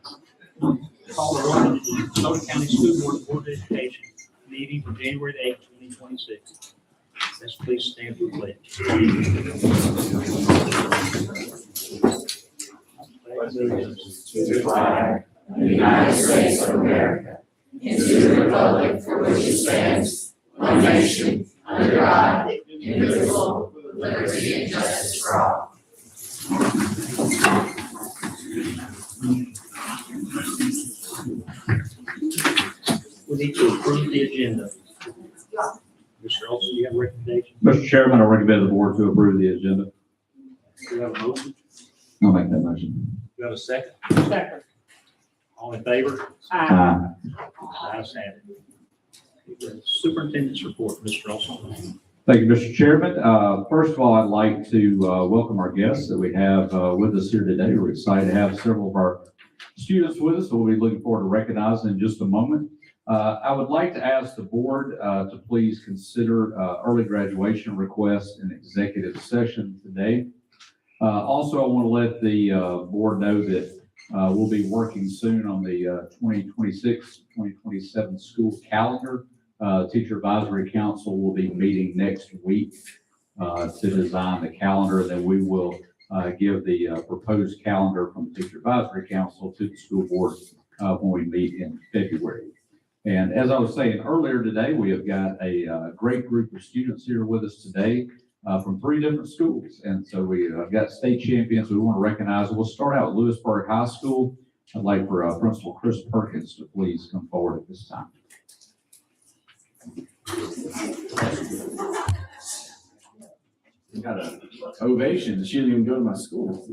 Call to order the DeSoto County School Board of Education meeting for January 8th, 2026. Let's please stand for the pledge. To the flag of the United States of America, and to the republic for which it stands, one nation, under God, indivisible, with liberty and justice for all. We need to approve the agenda. Mr. Olson, do you have a recommendation? Mr. Chairman, I recommend the board to approve the agenda. Do you have a motion? I'll make that motion. Do you have a second? Second. All in favor? Aye. Ayes have it. Superintendent's report, Mr. Olson. Thank you, Mr. Chairman. First of all, I'd like to welcome our guests that we have with us here today. We're excited to have several of our students with us, so we'll be looking forward to recognizing in just a moment. I would like to ask the board to please consider early graduation requests in executive session today. Also, I want to let the board know that we'll be working soon on the 2026-2027 school calendar. Teacher Advisory Council will be meeting next week to design the calendar. Then we will give the proposed calendar from Teacher Advisory Council to the school board when we meet in February. And as I was saying earlier today, we have got a great group of students here with us today from 3 different schools. And so we got state champions we want to recognize. We'll start out with Lewisburg High School. I'd like for Principal Chris Perkins to please come forward at this time. We got an ovation. She didn't even go to my school.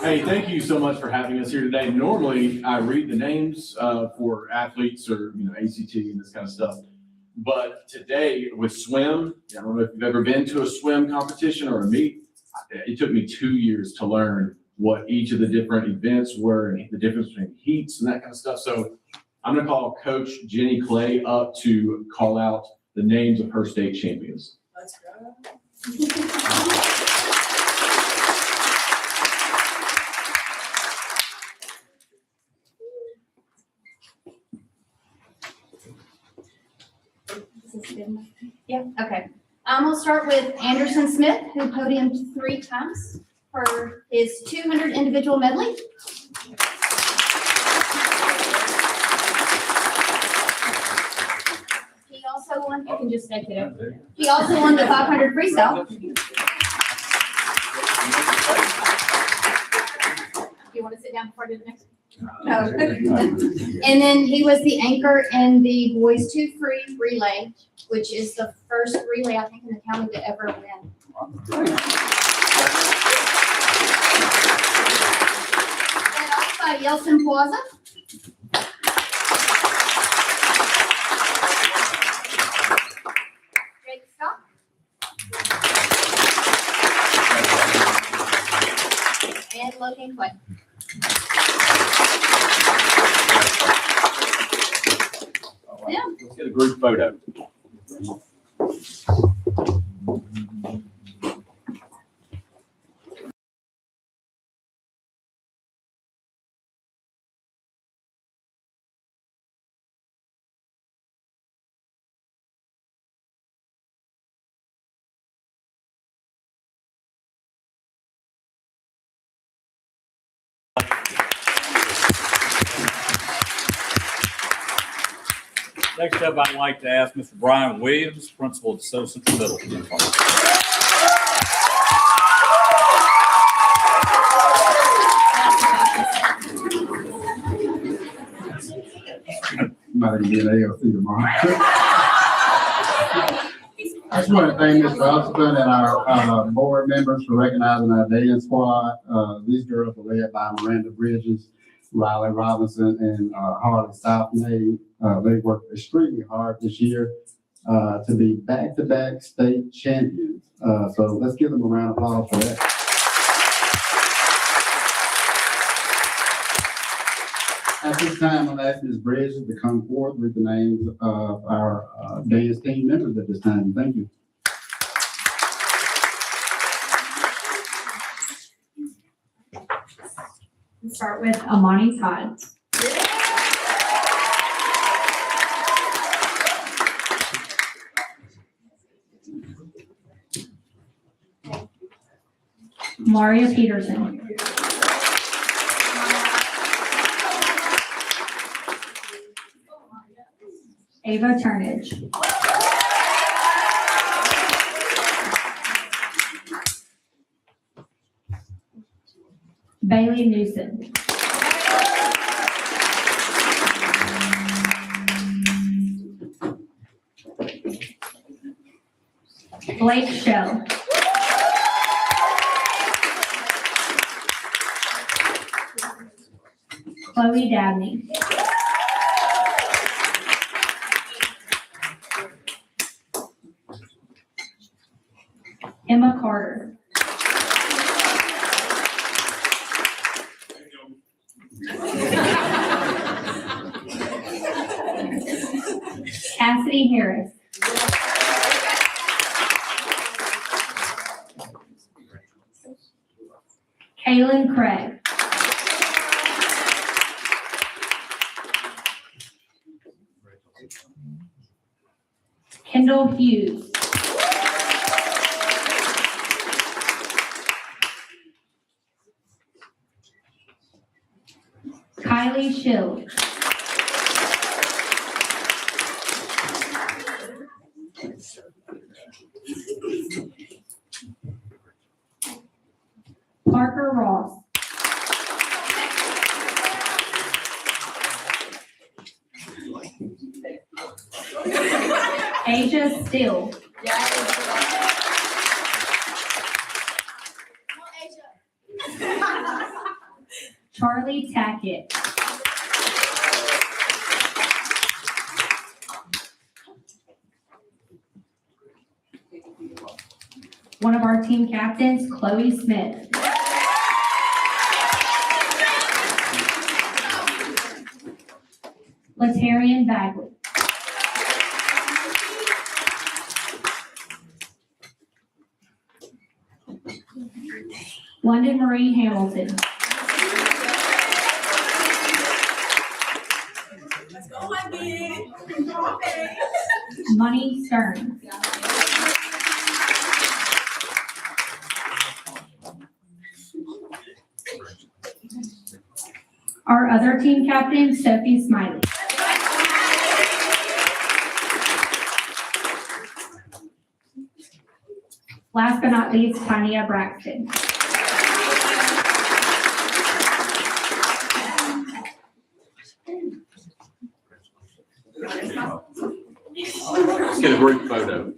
Hey, thank you so much for having us here today. Normally, I read the names for athletes or ACT and this kind of stuff. But today with swim, I don't know if you've ever been to a swim competition or a meet. It took me 2 years to learn what each of the different events were and the difference between heats and that kind of stuff. So I'm going to call Coach Jenny Clay up to call out the names of her state champions. Let's go. Yeah, okay. We'll start with Anderson Smith, who podiumed 3 times for his 200 individual medley. He also won, you can just take it up. He also won the 500 freestyle. You want to sit down before I do the next one? No. And then he was the anchor in the boys 2 free relay, which is the first relay I think in the county to ever win. And off by Yeltsin Plaza. Jake Scott. And Logan Clay. Yeah. Let's get a group photo. Next up, I'd like to ask Mr. Brian Williams, principal of DeSoto Central Middle. Might be an ALC tomorrow. I just want to thank Mr. Usleton and our board members for recognizing our dance squad. These girls were led by Miranda Bridges, Riley Robinson, and Harley Southmaid. They worked extremely hard this year to be back-to-back state champions. So let's give them a round of applause for that. At this time, I'll ask Ms. Bridges to come forward with the names of our dance team members at this time. Thank you. Let's start with Amani Todd. Maria Peterson. Ava Turnage. Bailey Newsom. Blake Shell. Chloe Dabney. Emma Carter. Cassidy Harris. Kaylin Craig. Kendall Hughes. Kylie Schill. Parker Ross. Asia Still. Charlie Tackett. One of our team captains, Chloe Smith. Latarian Bagley. London Marie Hamilton. Let's go, Wendy. Money Stern. Our other team captain, Sophie Smiley. Last but not least, Tanya Braxton. Let's get a group photo.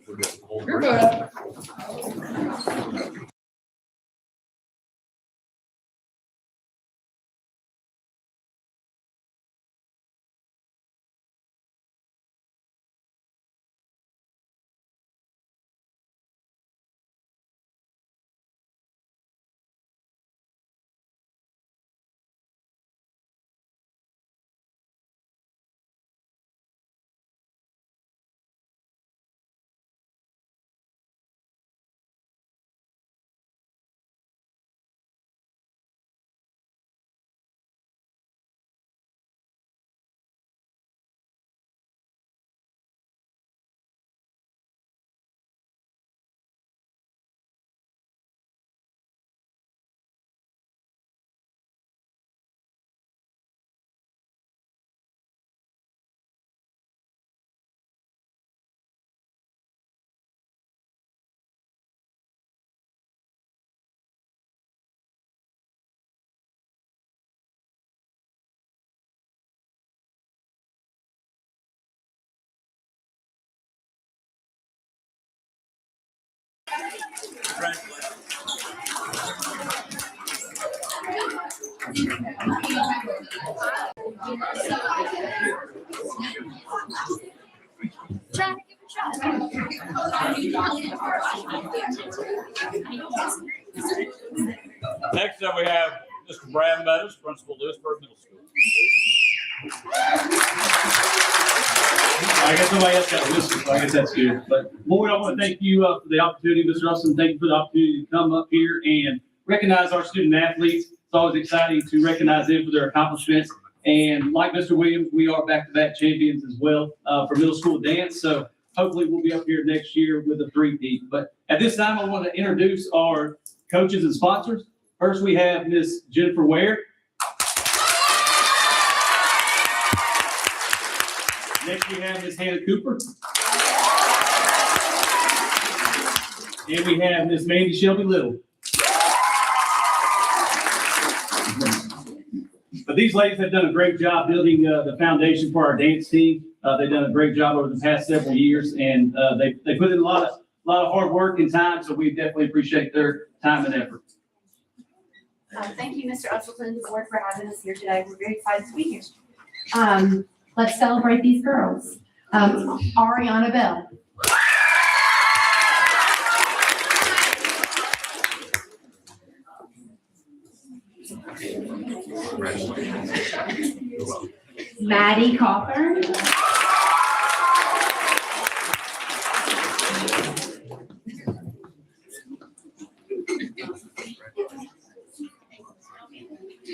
Next up, we have Mr. Brad Meadows, Principal, Lewisburg Middle School. I guess somebody else got this, so I guess that's good. But Lord, I want to thank you for the opportunity, Mr. Russell. Thank you for the opportunity to come up here and recognize our student athletes. It's always exciting to recognize them for their accomplishments. And like Mr. Williams, we are back-to-back champions as well for middle school dance. So hopefully we'll be up here next year with a three-peat. But at this time, I want to introduce our coaches and sponsors. First, we have Miss Jennifer Ware. Next, we have Miss Hannah Cooper. And we have Miss Mandy Shelby Little. But these ladies have done a great job building the foundation for our dance team. They've done a great job over the past several years, and they put in a lot of hard work and time, so we definitely appreciate their time and effort. Thank you, Mr. Usleton and the board for having us here today. We're very excited to be here. Let's celebrate these girls. Ariana Bell. Maddie Cawthorn.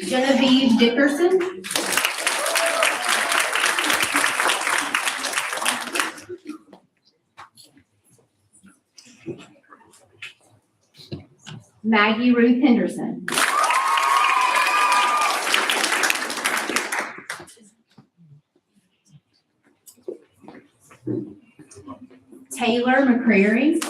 Genevieve Dickerson. Maggie Ruth Henderson. Taylor McCreary.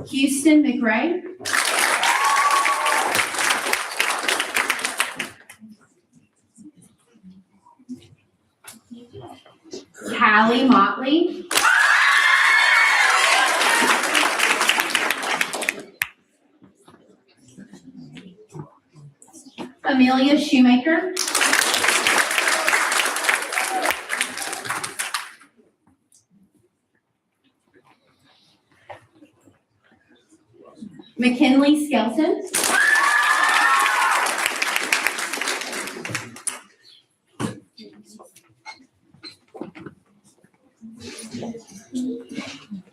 Houston McRae. Callie Motley. Amelia Shoemaker. McKinley Skelton.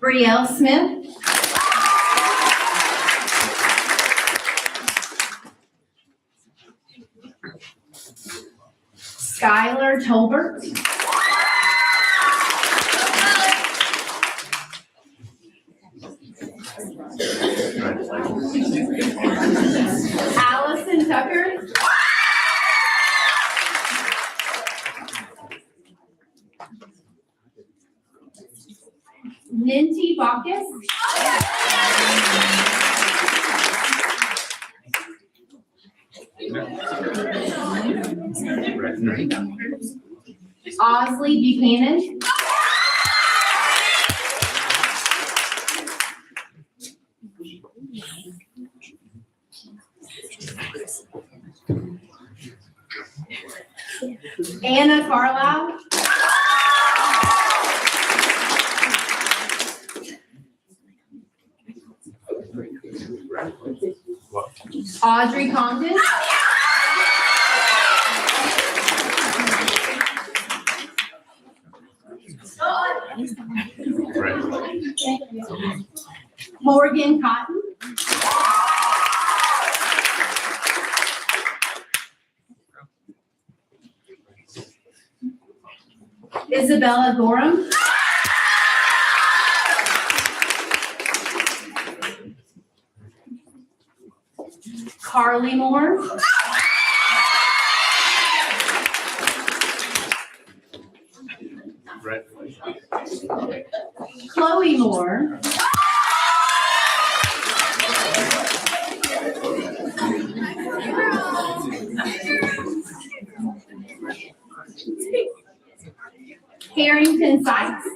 Brielle Smith. Skylar Tolbert. Allison Tucker. Ninty Bacchus. Osley Buchanan. Anna Carlisle. Audrey Condon. Morgan Cotton. Isabella Gorham. Carly Moore. Chloe Moore. Harrington Sykes.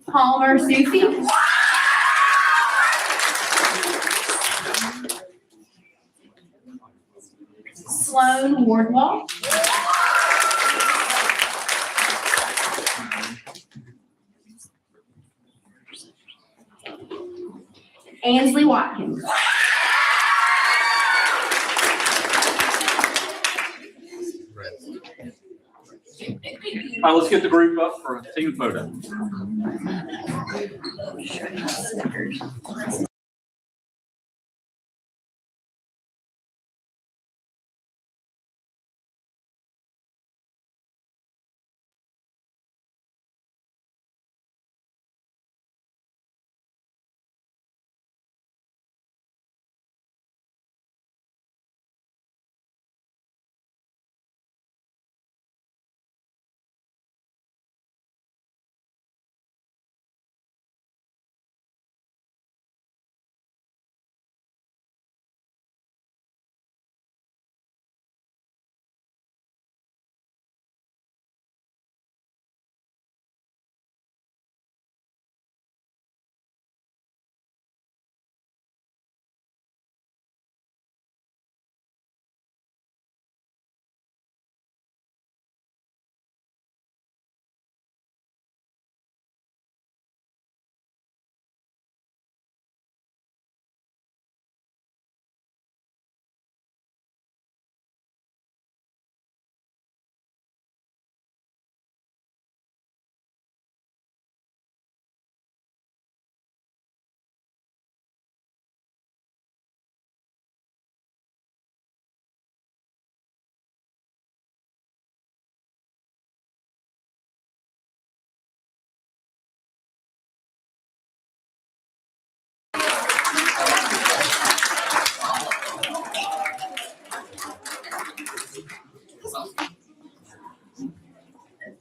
Palmer Sufi. Sloan Wardwell. Ansley Watkins. right, let's get the group up for a team photo.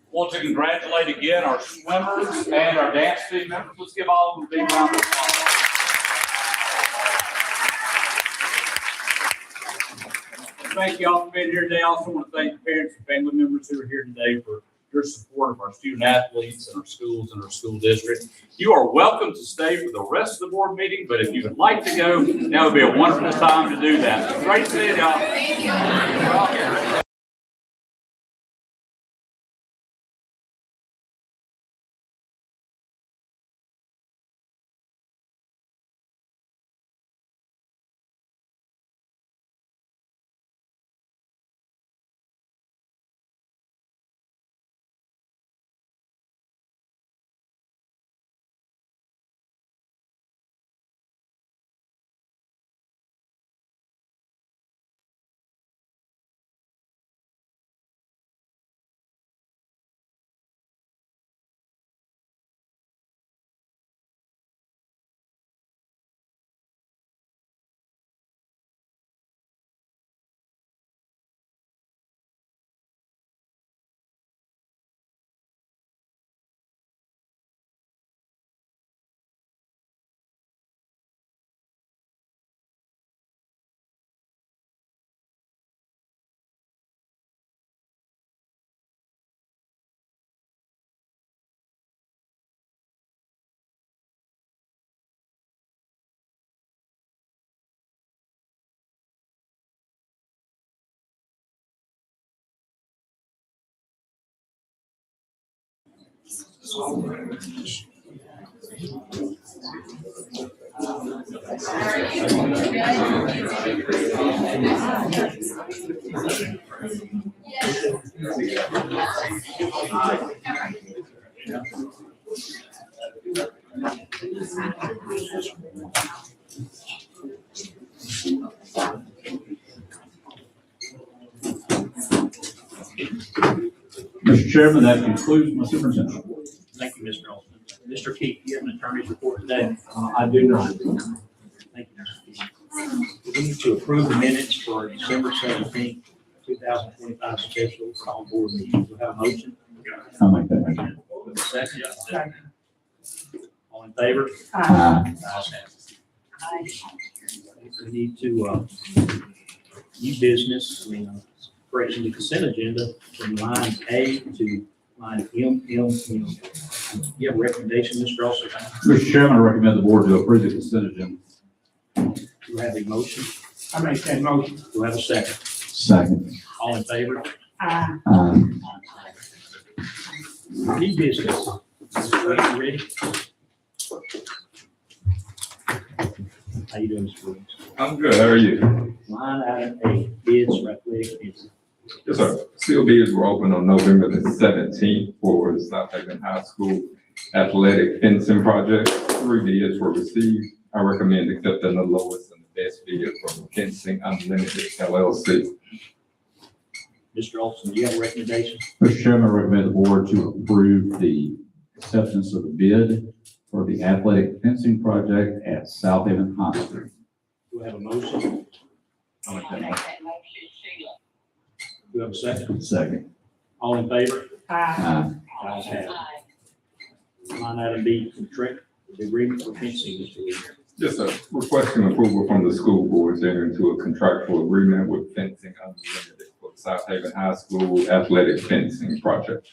Want to congratulate again our swimmers and our dance team members. Let's give all of them a big round of applause. Thank you all for being here today. I also want to thank the parents and family members who are here today for your support of our student athletes and our schools and our school district. You are welcome to stay for the rest of the board meeting, but if you would like to go, now would be a wonderful time to do that. Great seeing y'all. Thank you. Mr. Chairman, that concludes my superintendent report. Thank you, Mr. Olson. Mr. Keith, do you have an attorney's report today? I do not. Thank you, Mr. Keith. We need to approve the minutes for December 17th, 2025 special call board meeting. Do we have a motion? I'll make that motion. Second. All in favor? Aye. Ayes have it. We need to, new business, correction to consent agenda from line A to line M. You have a recommendation, Mr. Olson? Mr. Chairman, I recommend the board to approve the consent agenda. Do we have a motion? I make that motion. Do we have a second? Second. All in favor? Aye. New business. You ready? How you doing, Mr. Williams? I'm good. How are you? Line item A, bids for athletic expenses. Yes, sir. Sealed bids were opened on November the 17th for the South Haven High School athletic fencing project. 3 bids were received. I recommend accepting the lowest and the best bid from Fencing Unlimited LLC. Mr. Olson, do you have a recommendation? Mr. Chairman, I recommend the board to approve the acceptance of the bid for the athletic fencing project at South Haven High School. Do I have a motion? I'll make that motion. Do I have a second? Second. All in favor? Aye. Ayes have it. Line item B, contract, the agreement for fencing, Mr. Williams. Yes, sir. Requesting approval from the school board to enter into a contractual agreement with Fencing Unlimited for the South Haven High School athletic fencing project.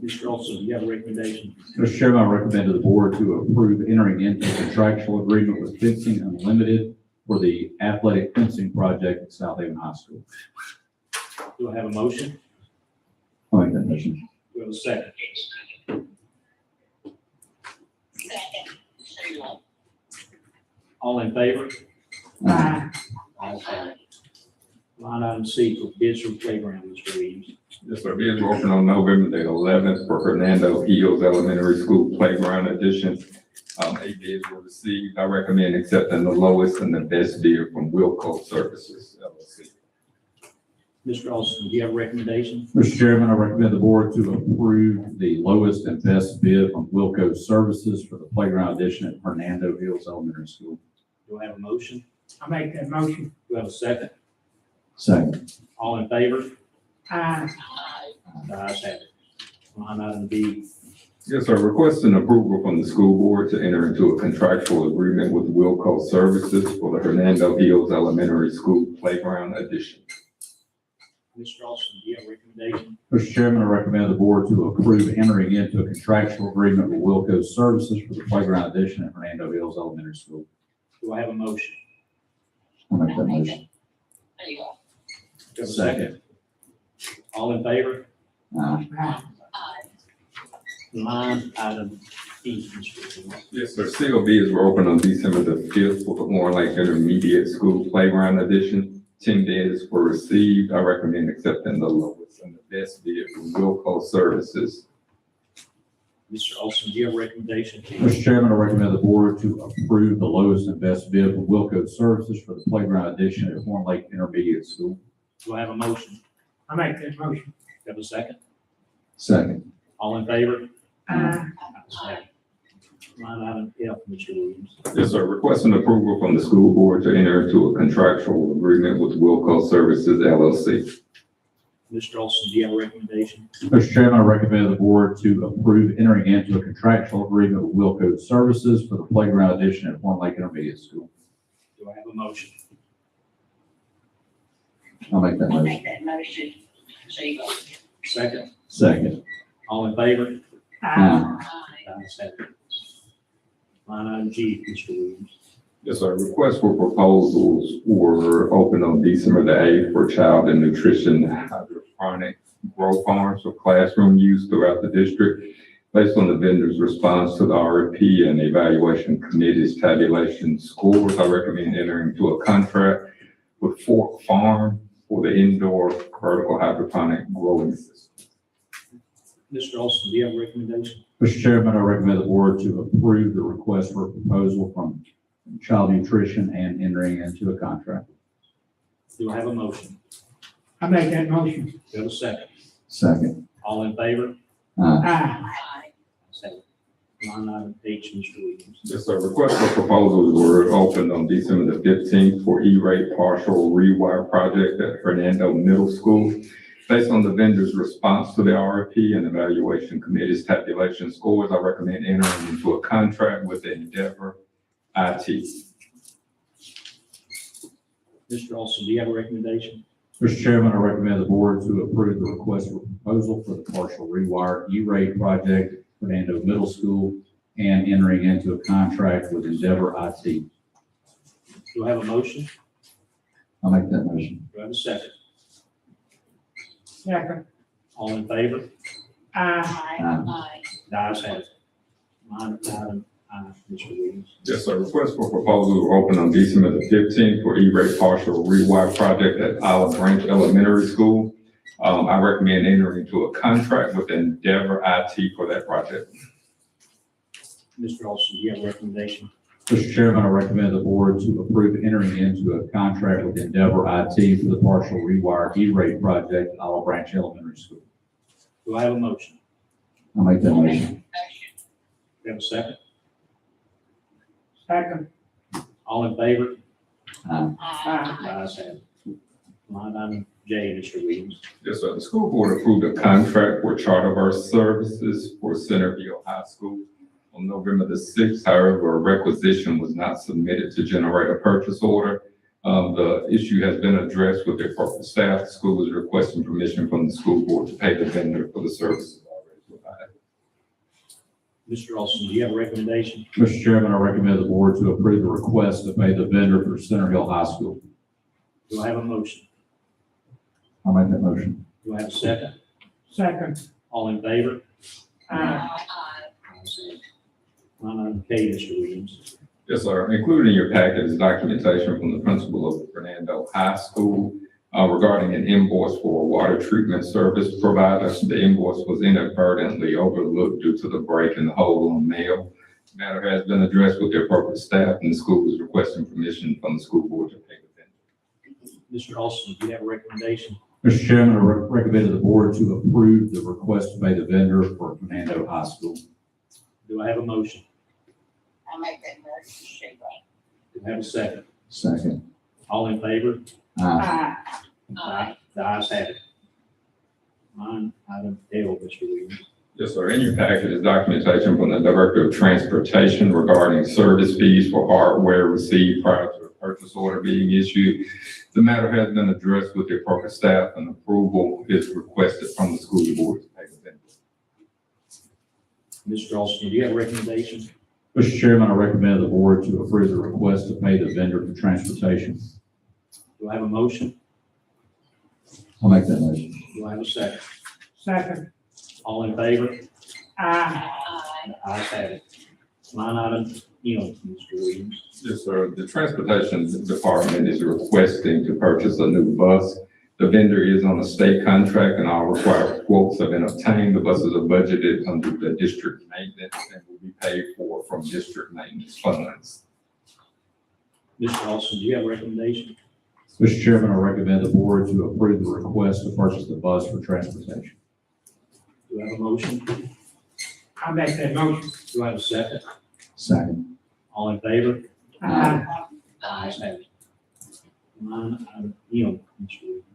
Mr. Olson, do you have a recommendation? Mr. Chairman, I recommend to the board to approve entering into a contractual agreement with Fencing Unlimited for the athletic fencing project at South Haven High School. Do I have a motion? I'll make that motion. Do I have a second? All in favor? Ayes have it. Line item C for bids for playground, Mr. Williams. Yes, sir. Bids were opened on November the 11th for Hernando Hills Elementary School Playground Addition. 8 bids were received. I recommend accepting the lowest and the best bid from Wilco Services LLC. Mr. Olson, do you have a recommendation? Mr. Chairman, I recommend the board to approve the lowest and best bid from Wilco Services for the playground addition at Hernando Hills Elementary School. Do I have a motion? I make that motion. Do I have a second? Second. All in favor? Aye. The ayes have it. Line item B, Yes, sir. Requesting approval from the school board to enter into a contractual agreement with Wilco Services for the Hernando Hills Elementary School Playground Addition. Mr. Olson, do you have a recommendation? Mr. Chairman, I recommend the board to approve entering into a contractual agreement with Wilco Services for the playground addition at Hernando Hills Elementary School. Do I have a motion? I'll make that motion. Do I have a second? All in favor? Aye. Line item E, Mr. Williams. Yes, sir. Sealed bids were opened on December the 5th for the Horn Lake Intermediate School Playground Addition. 10 bids were received. I recommend accepting the lowest and the best bid from Wilco Services. Mr. Olson, do you have a recommendation? Mr. Chairman, I recommend the board to approve the lowest and best bid from Wilco Services for the playground addition at Horn Lake Intermediate School. Do I have a motion? I make that motion. Do I have a second? Second. All in favor? Aye. Ayes have it. Line item F, Mr. Williams. Yes, sir. Requesting approval from the school board to enter into a contractual agreement with Wilco Services LLC. Mr. Olson, do you have a recommendation? Mr. Chairman, I recommend the board to approve entering into a contractual agreement with Wilco Services for the playground addition at Horn Lake Intermediate School. Do I have a motion? I'll make that motion. that motion. Second? Second. All in favor? Aye. Ayes have it. Line item G, Mr. Williams. Yes, sir. Requests for proposals were open on December the 8th for child and nutrition hydroponic grow farms for classroom use throughout the district. Based on the vendor's response to the RFP and evaluation committee's tabulation scores, I recommend entering into a contract with Fork Farm for the indoor vertical hydroponic growing system. Mr. Olson, do you have a recommendation? Mr. Chairman, I recommend the board to approve the request for a proposal from Child Nutrition and entering into a contract. Do I have a motion? I make that motion. Do I have a second? Second. All in favor? Aye. Aye. Ayes have it. Line item H, Mr. Williams. Yes, sir. Requests for proposals were opened on December the 15th for E-rate partial rewire project at Hernando Middle School. Based on the vendor's response to the RFP and evaluation committee's tabulation scores, I recommend entering into a contract with Endeavor IT. Mr. Olson, do you have a recommendation? Mr. Chairman, I recommend the board to approve the request for proposal for the partial rewire E-rate project at Hernando Middle School and entering into a contract with Endeavor IT. Do I have a motion? I'll make that motion. Do I have a second? Second. All in favor? Aye. Aye. The ayes have it. Line item Aye. Mr. Williams. Yes, sir. Request for proposal to open on December the 15th for E-rate partial rewire project at Olive Branch Elementary School. I recommend entering into a contract with Endeavor IT for that project. Mr. Austin, do you have a recommendation? Mr. Chairman, I recommend the board to approve entering into a contract with Endeavor IT for the partial rewire E-rate project at Olive Branch Elementary School. Do I have a motion? I'll make that motion. Do you have a second? Second. All in favor? Aye. The ayes have it. Line item J, Mr. Williams. Yes, sir. The school board approved a contract for Charterverse Services for Centerville High School on November the 6th. However, a requisition was not submitted to generate a purchase order. The issue has been addressed with the appropriate staff. The school is requesting permission from the school board to pay the vendor for the services already provided. Mr. Austin, do you have a recommendation? Mr. Chairman, I recommend the board to approve the request to pay the vendor for Center Hill High School. Do I have a motion? I'll make that motion. Do I have a second? Second. All in favor? Aye. Ayes have it. Line item K, Mr. Williams. Yes, sir. Included in your packet is documentation from the principal of Fernando High School regarding an invoice for a water treatment service provider. The invoice was inadvertently overlooked due to the break in the hole on mail. The matter has been addressed with the appropriate staff, and the school is requesting permission from the school board to pay the vendor. Mr. Austin, do you have a recommendation? Mr. Chairman, I recommend the board to approve the request to pay the vendor for Fernando High School. Do I have a motion? I make that motion. Do I have a second? Second. All in favor? Aye. The ayes have it. Line item L, Mr. Williams. Yes, sir. In your packet is documentation from the Director of Transportation regarding service fees for hardware received prior to a purchase order being issued. The matter has been addressed with the appropriate staff, and approval is requested from the school board to pay the vendor. Mr. Austin, do you have a recommendation? Mr. Chairman, I recommend the board to approve the request to pay the vendor for transportation. Do I have a motion? I'll make that motion. Do I have a second? Second. All in favor? Aye. The ayes have it. Line item M, Mr. Williams. Yes, sir. The Transportation Department is requesting to purchase a new bus. The vendor is on a state contract, and all required quotes have been obtained. The buses are budgeted under the district maintenance and will be paid for from district maintenance funds. Mr. Austin, do you have a recommendation? Mr. Chairman, I recommend the board to approve the request to purchase the bus for transportation. Do I have a motion? I make that motion. Do I have a second? Second. All in favor? Aye. The ayes have it. Line item M, Mr. Williams.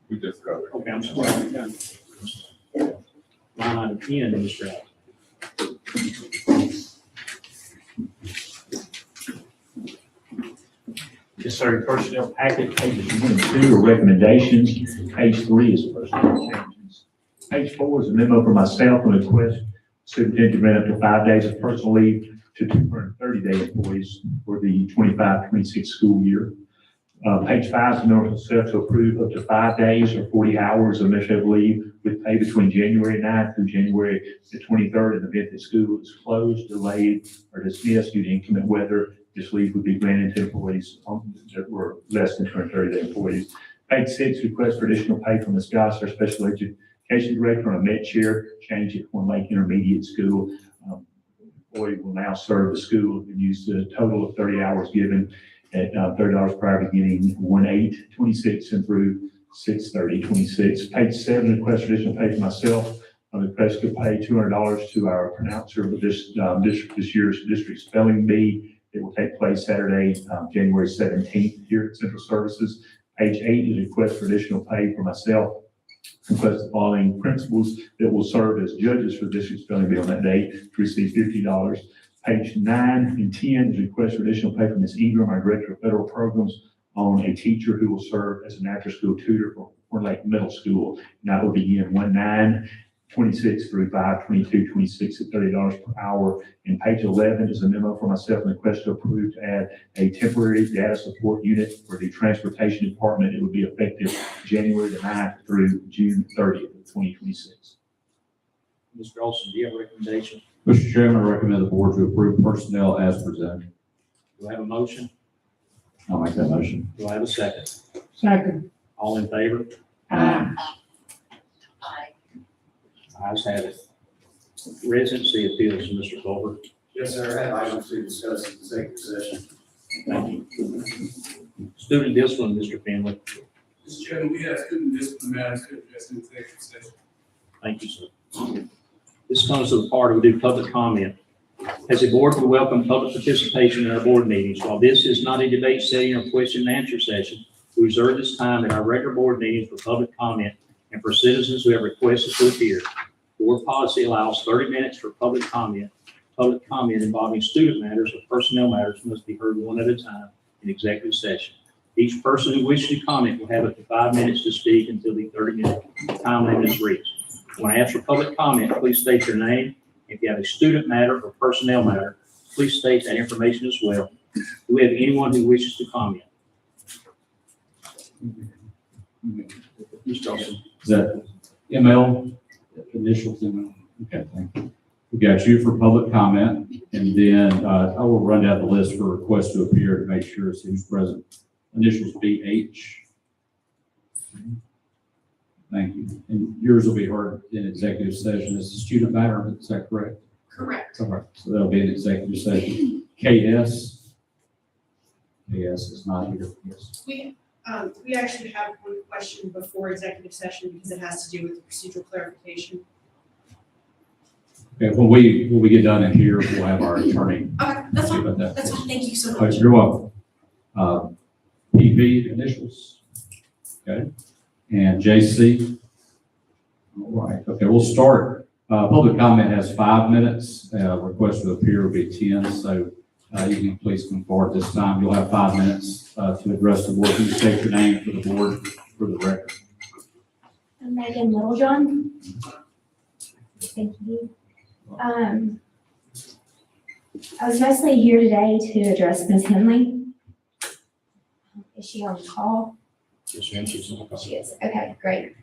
We just covered. Okay, I'm sorry. Line item N, Mr. Allen. Yes, sir. Personnel packet, pages 1 and 2 are recommendations. Page 3 is personnel changes. Page 4 is a memo for myself on a request superintendent to grant up to 5 days of personal leave to 230-day employees for the 25-26 school year. Page 5 is a memo for myself to approve up to 5 days or 40 hours of administrative leave with pay between January 9th through January the 23rd in the event that school is closed, delayed, or dismissed due to inclement weather. This leave would be granted to employees that were less than 230-day employees. Page 6, request for additional pay from Ms. Goss, our special education director on a med chair, change at Horn Lake Intermediate School. Employee will now serve the school and use the total of 30 hours given at $30 per hour beginning 1/8/26 and through 6/30/26. Page 7, request for additional pay for myself. Request to pay $200 to our pronouncer of this year's district spelling bee. It will take place Saturday, January 17th here at Central Services. Page 8 is a request for additional pay for myself. Request the following principals that will serve as judges for the district spelling bee on that day to receive $50. Page 9 and 10 is a request for additional pay from Ms. Ingram, our Director of Federal Programs, on a teacher who will serve as an after-school tutor for Horn Lake Middle School. And that will begin 1/9/26 through 5/22/26 at $30 per hour. And page 11 is a memo for myself and request to approve to add a temporary data support unit for the transportation department. It would be effective January the 9th through June 30th of 2026. Mr. Olson, do you have a recommendation? Mr. Chairman, I recommend the board to approve personnel as presented. Do I have a motion? I'll make that motion. Do I have a second? Second. All in favor? Aye. Ayes have it. Residency appeals, Mr. Culver. Yes, sir. I have items to discuss in executive session. Thank you. Student discipline, Mr. Finley. Mr. Chairman, we have student discipline matters to address in executive session. Thank you, sir. This comes to the part we do public comment. As a board, we welcome public participation in our board meetings. While this is not a debate setting or question and answer session, we reserve this time at our regular board meetings for public comment and for citizens who have requested to appear. Board policy allows 30 minutes for public comment. Public comment involving student matters or personnel matters must be heard one at a time in executive session. Each person who wishes to comment will have up to 5 minutes to speak until the 30-minute time limit is reached. When asked for public comment, please state your name. If you have a student matter or personnel matter, please state that information as well. Do we have anyone who wishes to comment? Mr. Olson. Is that ML, initials ML? Okay, thank you. We got you for public comment, and then I will run down the list for requests to appear to make sure it's who's present. Initials BH. Thank you. And yours will be heard in executive session. It's a student matter, is that correct? Correct. All right, so that'll be an executive session. KS. KS is not here. Yes. We actually have one question before executive session because it has to do with procedural clarification. Okay, when we get done in here, we'll have our attorney. Okay, that's see fine. about that. That's fine. Thank you so All much. right, you're welcome. PV initials. Okay. And JC. All right. Okay, we'll start. Public comment has 5 minutes. Request to appear will be 10. So you can please come forward this time. You'll have 5 minutes to address the board. Please state your name for the board for the record. I'm Megan Littlejohn. Thank you. I was mostly here today to address Ms. Henley. Is she on the call? Yes, ma'am, she's on the call. She is. Okay, great.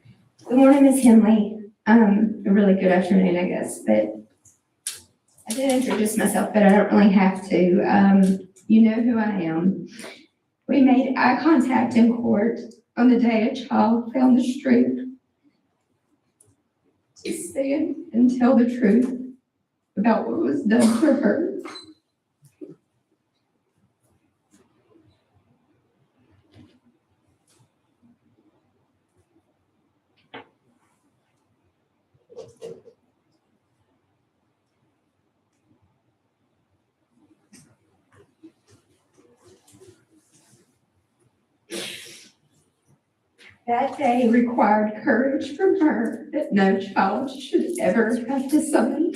Good morning, Ms. Henley. A really good afternoon, I guess, but I did introduce myself, but I don't really have to. You know who I am. We made eye contact in court on the day a child fell in the street to stand and tell the truth about what was done to her. That day required courage from her that no child should ever have to summon.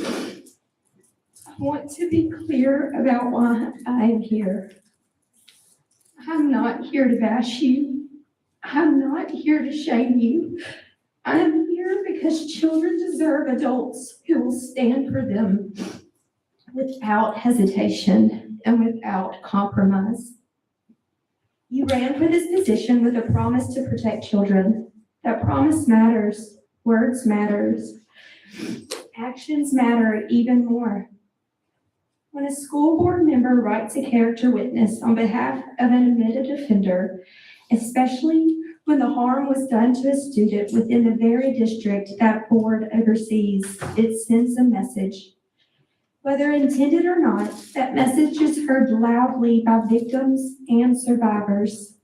I want to be clear about why I am here. I'm not here to bash you. I'm not here to shame you. I am here because children deserve adults who will stand for them without hesitation and without compromise. You ran for this position with a promise to protect children. That promise matters. Words matters. Actions matter even more. When a school board member writes a character witness on behalf of an admitted offender, especially when the harm was done to a student within the very district that board oversees, it sends a message. Whether intended or not, that message is heard loudly by victims and survivors.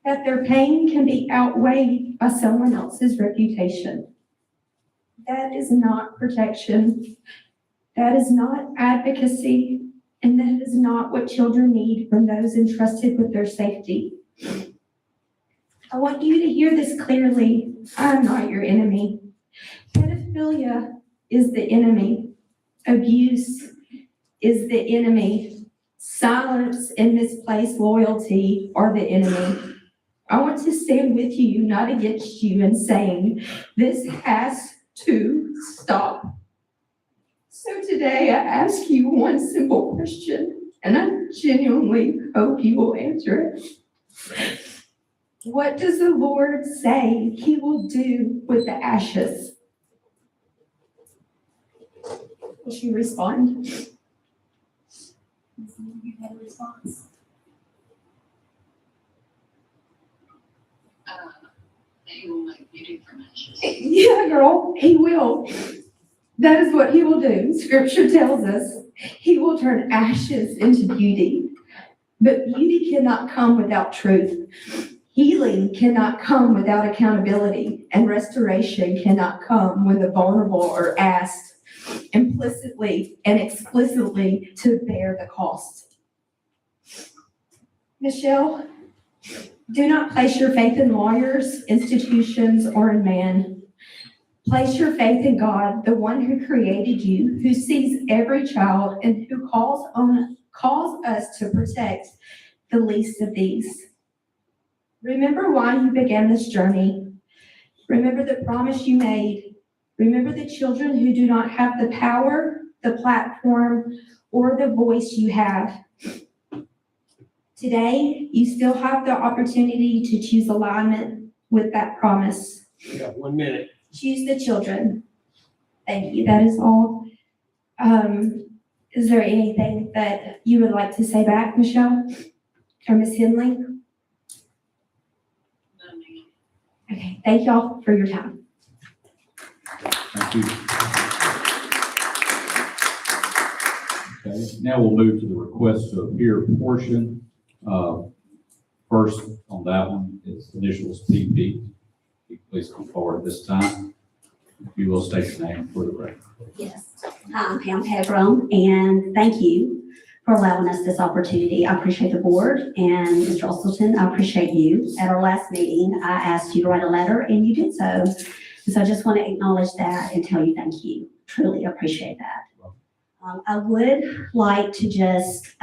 That their pain can be outweighed by someone else's reputation. That is not protection. That is not advocacy. And that is not what children need from those entrusted with their safety. I want you to hear this clearly. I am not your enemy. Pedophilia is the enemy. Abuse is the enemy. Silence and misplaced loyalty are the enemy. I want to stand with you, not against you, in saying this has to stop. So today I ask you one simple question, and I genuinely hope you will answer it. What does the Lord say he will do with the ashes? Will she respond? You had a response? He will make beauty from ashes. Yeah, girl, he will. That is what he will do. Scripture tells us he will turn ashes into beauty. But beauty cannot come without truth. Healing cannot come without accountability, and restoration cannot come when the vulnerable are asked implicitly and explicitly to bear the cost. Michelle, do not place your faith in lawyers, institutions, or in man. Place your faith in God, the one who created you, who sees every child, and who calls us to protect the least of these. Remember why you began this journey. Remember the promise you made. Remember the children who do not have the power, the platform, or the voice you have. Today, you still have the opportunity to choose alignment with that promise. We got 1 minute. Choose the children. Thank you. That is all. Is there anything that you would like to say back, Michelle? Or Ms. Henley? Okay, thank y'all for your time. Thank you. Okay, now we'll move to the request to appear portion. First on that one is initials PP. Please come forward this time. If you will state your name for the record. Yes, I'm Pam Pegram, and thank you for allowing us this opportunity. I appreciate the board, and Mr. Russellton, I appreciate you. At our last meeting, I asked you to write a letter, and you did so. And so I just want to acknowledge that and tell you thank you. Truly appreciate that. I would like to just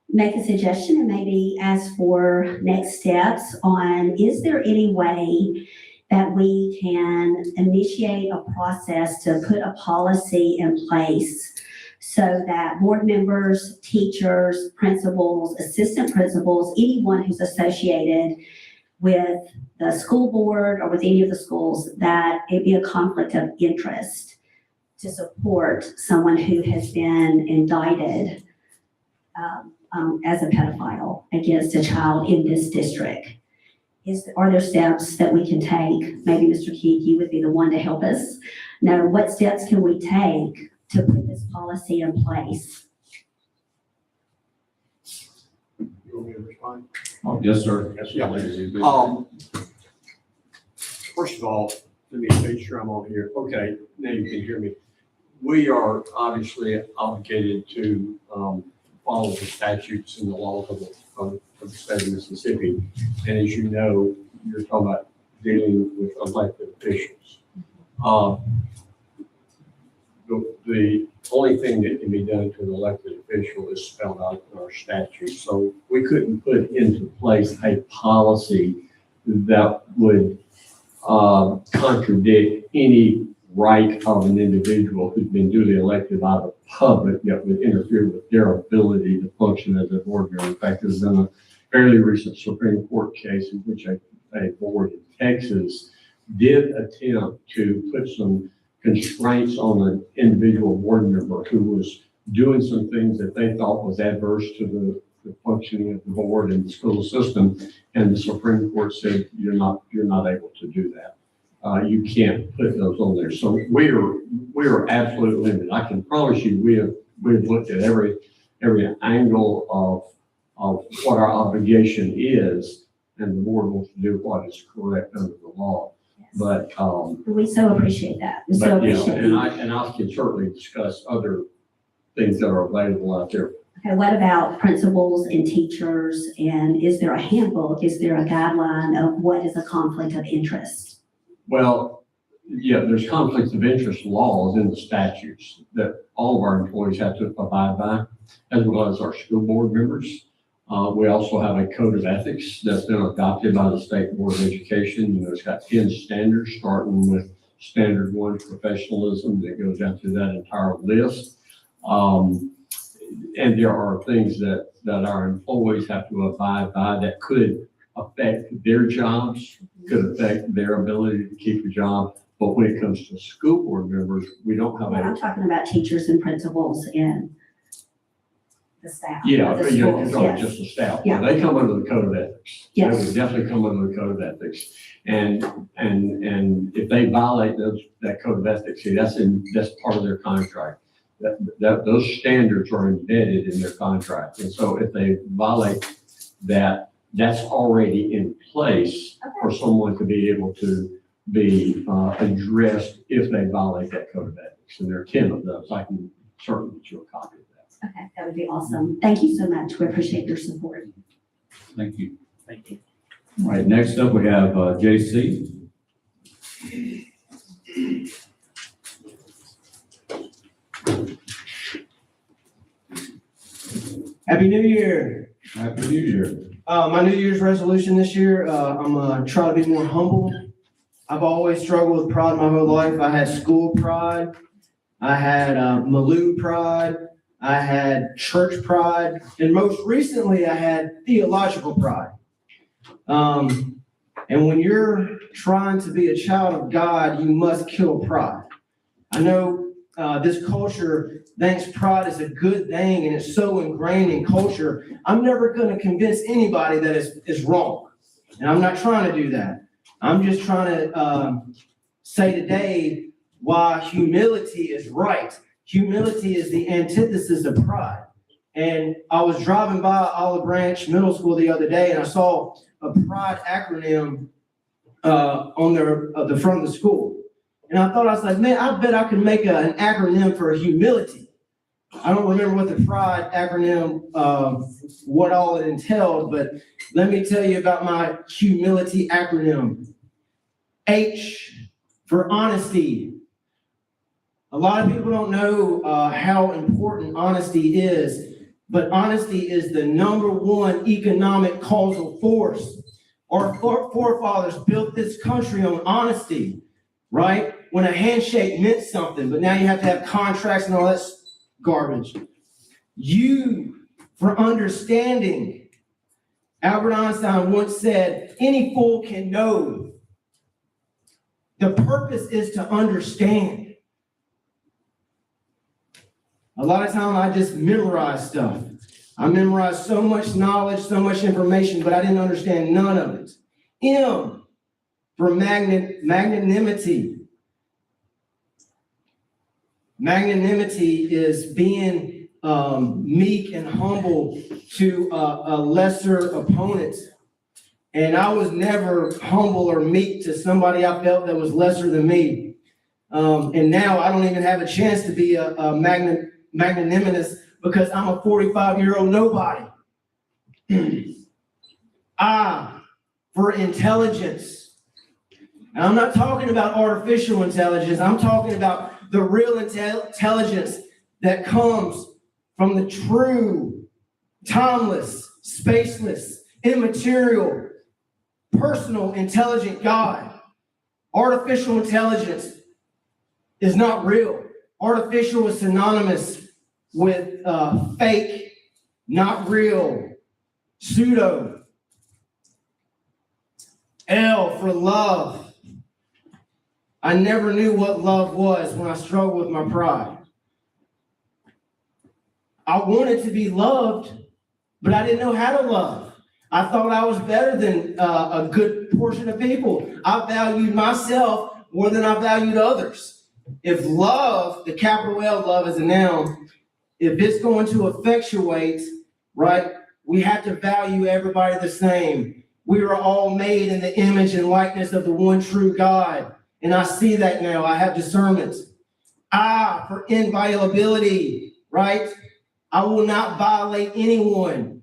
make a suggestion and maybe ask for next steps on, is there any way that we can initiate a process to put a policy in place so that board members, teachers, principals, assistant principals, anyone who's associated with the school board or with any of the schools, that it be a conflict of interest to support someone who has been indicted as a pedophile against a child in this district? Are there steps that we can take? Maybe Mr. Keith, you would be the one to help us know what steps can we take to put this policy in place? You want me to respond? Oh, yes, sir. Yeah. First of all, let me make sure I'm on here. Okay, now you can hear me. We are obviously obligated to follow the statutes and the laws of the state of Mississippi. And as you know, you're talking about dealing with elected officials. The only thing that can be done to an elected official is spelled out in our statute. So we couldn't put into place a policy that would contradict any right of an individual who's been duly elected by the public that would interfere with their ability to function as a board member. In fact, there's been a fairly recent Supreme Court case in which a board in Texas did attempt to put some constraints on an individual board member who was doing some things that they thought was adverse to the functioning of the board and the school system. And the Supreme Court said, you're not able to do that. You can't put those on there. So we are absolutely limited. I can promise you, we've looked at every angle of what our obligation is, and the board wants to do what is correct under the law. But we so appreciate that. We so appreciate and I can certainly discuss other things that are available out there. Okay, what about principals and teachers? And is there a handbook? Is there a guideline of what is a conflict of interest? Well, yeah, there's conflicts of interest laws in the statutes that all of our employees have to abide by, as well as our school board members. We also have a code of ethics that's been adopted by the State Board of Education. You know, it's got 10 standards, starting with standard 1, professionalism, that goes down through that entire list. And there are things that our employees have to abide by that could affect their jobs, could affect their ability to keep a job, But when it comes to school board members, we don't have Well, a, I'm talking about teachers and principals and the staff. yeah, the you're schools, talking yes. just the staff. Yeah. They come under the code of ethics. They Yes. would definitely come under the code of ethics. And if they violate that code of ethics, see, that's part of their contract. Those standards are embedded in their contract. And so if they violate that, that's already in place for someone to be able to be addressed if they violate that code of ethics. And there are 10 of those. I can certainly get you a copy of that. Okay, that would be awesome. Thank you so much. We appreciate your support. Thank you. Thank you. All right, next up, we have JC. Happy New Year. Happy New Year. My New Year's resolution this year, I'm gonna try to be more humble. I've always struggled with pride my whole life. I had school pride. I had Malou pride. I had church pride. And most recently, I had theological pride. And when you're trying to be a child of God, you must kill pride. I know this culture thinks pride is a good thing and it's so ingrained in culture. I'm never going to convince anybody that it's wrong. And I'm not trying to do that. I'm just trying to say today why humility is right. Humility is the antithesis of pride. And I was driving by Olive Branch Middle School the other day and I saw a pride acronym on the front of the school. And I thought, I was like, man, I bet I could make an acronym for humility. I don't remember what the pride acronym, what all it entailed, but let me tell you about my humility acronym. H for honesty. A lot of people don't know how important honesty is, but honesty is the #1 economic causal force. Our forefathers built this country on honesty, right? When a handshake meant something, but now you have to have contracts and all that garbage. U for understanding. Albert Einstein once said, any fool can know. The purpose is to understand. A lot of time I just memorize stuff. I memorized so much knowledge, so much information, but I didn't understand none of it. M for magnanimity. Magnanimity is being meek and humble to a lesser opponent. And I was never humble or meek to somebody I felt that was lesser than me. And now I don't even have a chance to be a magnanimous because I'm a 45-year-old nobody. I for intelligence. And I'm not talking about artificial intelligence. I'm talking about the real intelligence that comes from the true, timeless, spaceless, immaterial, personal, intelligent God. Artificial intelligence is not real. Artificial is synonymous with fake, not real, pseudo. L for love. I never knew what love was when I struggled with my pride. I wanted to be loved, but I didn't know how to love. I thought I was better than a good portion of people. I valued myself more than I valued others. If love, the capital L love is a noun, if it's going to effectuate, right, we have to value everybody the same. We are all made in the image and likeness of the one true God. And I see that now. I have discernment. I for inviolability, right? I will not violate anyone.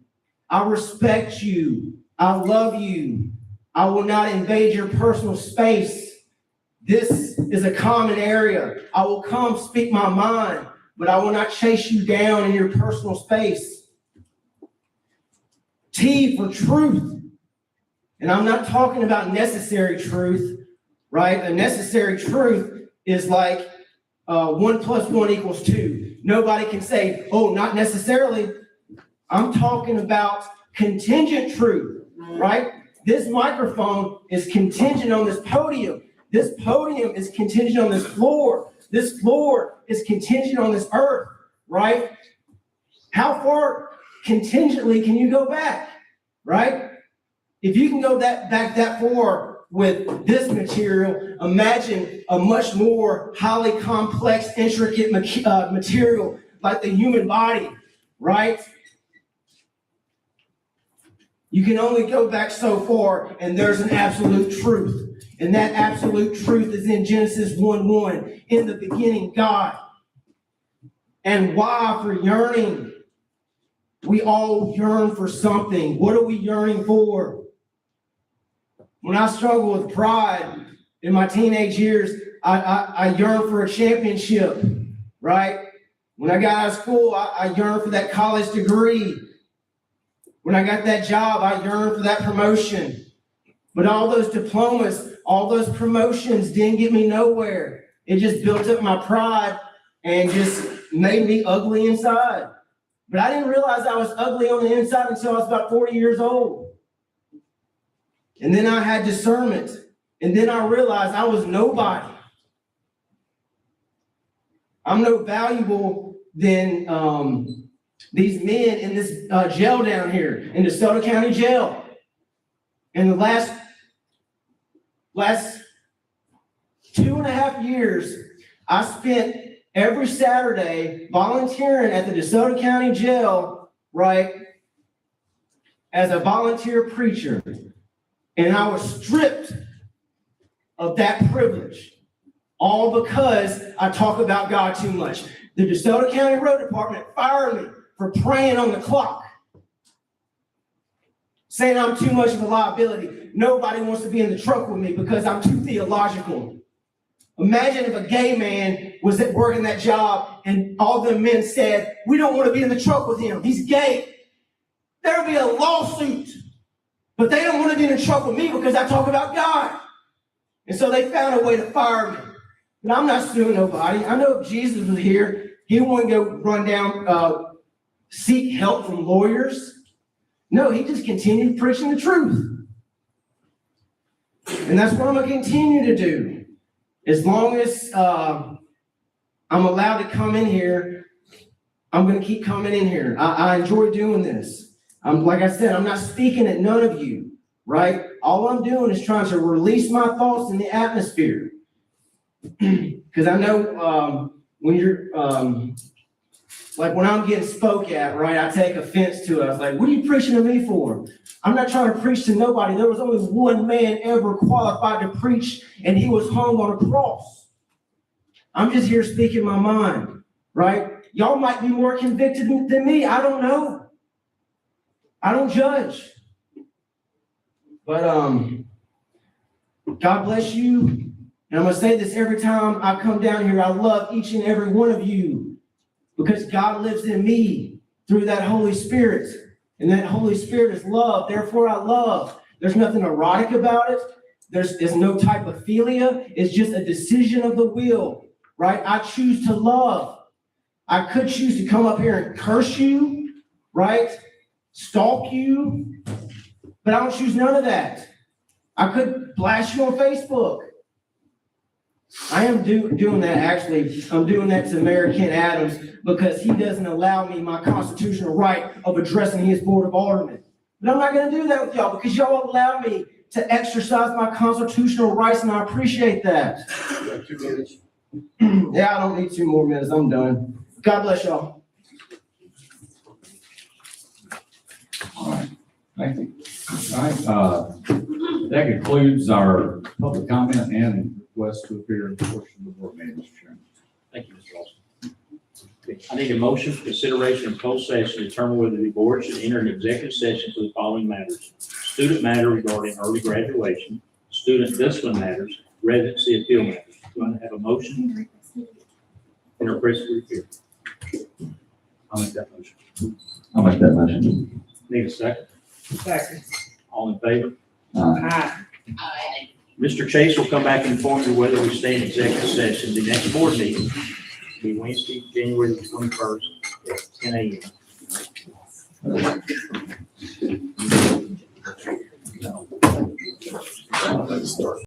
I respect you. I love you. I will not invade your personal space. This is a common area. I will come speak my mind, but I will not chase you down in your personal space. T for truth. And I'm not talking about necessary truth, right? A necessary truth is like 1 + 1 = 2. Nobody can say, oh, not necessarily. I'm talking about contingent truth, right? This microphone is contingent on this podium. This podium is contingent on this floor. This floor is contingent on this earth, right? How far contingently can you go back, right? If you can go back that far with this material, imagine a much more highly complex, intricate material like the human body, right? You can only go back so far, and there's an absolute truth. And that absolute truth is in Genesis 1:1. In the beginning, God. And why for yearning? We all yearn for something. What are we yearning for? When I struggled with pride in my teenage years, I yearned for a championship, right? When I got out of school, I yearned for that college degree. When I got that job, I yearned for that promotion. But all those diplomas, all those promotions didn't get me nowhere. It just built up my pride and just made me ugly inside. But I didn't realize I was ugly on the inside until I was about 40 years old. And then I had discernment. And then I realized I was nobody. I'm no valuable than these men in this jail down here, in DeSoto County Jail. In the last 2.5 years, I spent every Saturday volunteering at the DeSoto County Jail, right, as a volunteer preacher. And I was stripped of that privilege, all because I talk about God too much. The DeSoto County Road Department fired me for praying on the clock, saying I'm too much of a liability. Nobody wants to be in the truck with me because I'm too theological. Imagine if a gay man was at work in that job and all the men said, we don't want to be in the truck with him. He's gay. There would be a lawsuit. But they don't want to be in the truck with me because I talk about God. And so they found a way to fire me. But I'm not suing nobody. I know if Jesus was here, he wouldn't go run down, seek help from lawyers. No, he just continued preaching the truth. And that's what I'm going to continue to do. As long as I'm allowed to come in here, I'm going to keep coming in here. I enjoy doing this. Like I said, I'm not speaking at none of you, right? All I'm doing is trying to release my thoughts in the atmosphere. Because I know when you're, like when I'm getting spoke at, right, I take offense to it. I was like, what are you preaching to me for? I'm not trying to preach to nobody. There was only one man ever qualified to preach, and he was hung on a cross. I'm just here speaking my mind, right? Y'all might be more convicted than me. I don't know. I don't judge. But God bless you. And I'm going to say this every time I come down here. I love each and every one of you because God lives in me through that Holy Spirit. And that Holy Spirit is love. Therefore, I love. There's nothing erotic about it. There's no type of philia. It's just a decision of the will, right? I choose to love. I could choose to come up here and curse you, right? Stalk you, but I don't choose none of that. I could blast you on Facebook. I am doing that, actually. I'm doing that to Mayor Ken Adams because he doesn't allow me my constitutional right of addressing his board of aldermen. But I'm not going to do that with y'all because y'all allow me to exercise my constitutional rights, and I appreciate that. 2 minutes. Yeah, I don't need 2 more minutes. I'm done. God bless y'all. All right, thank you. All right, that concludes our public comment and request to appear in portion of the board meeting, Mr. Chairman. Thank you, Mr. Austin. Okay, I need a motion for consideration in closed session to determine whether the board should enter an executive session for the following matters: student matter regarding early graduation, student discipline matters, residency appeal matters. Do I have a motion? And a request to repeal. I'll make that motion. I'll make that motion. Need a second? Second. All in favor? Aye. Mr. Chase will come back and inform you whether we stay in executive session. The next board meeting will be Wednesday, January the 21st at 10 a.m.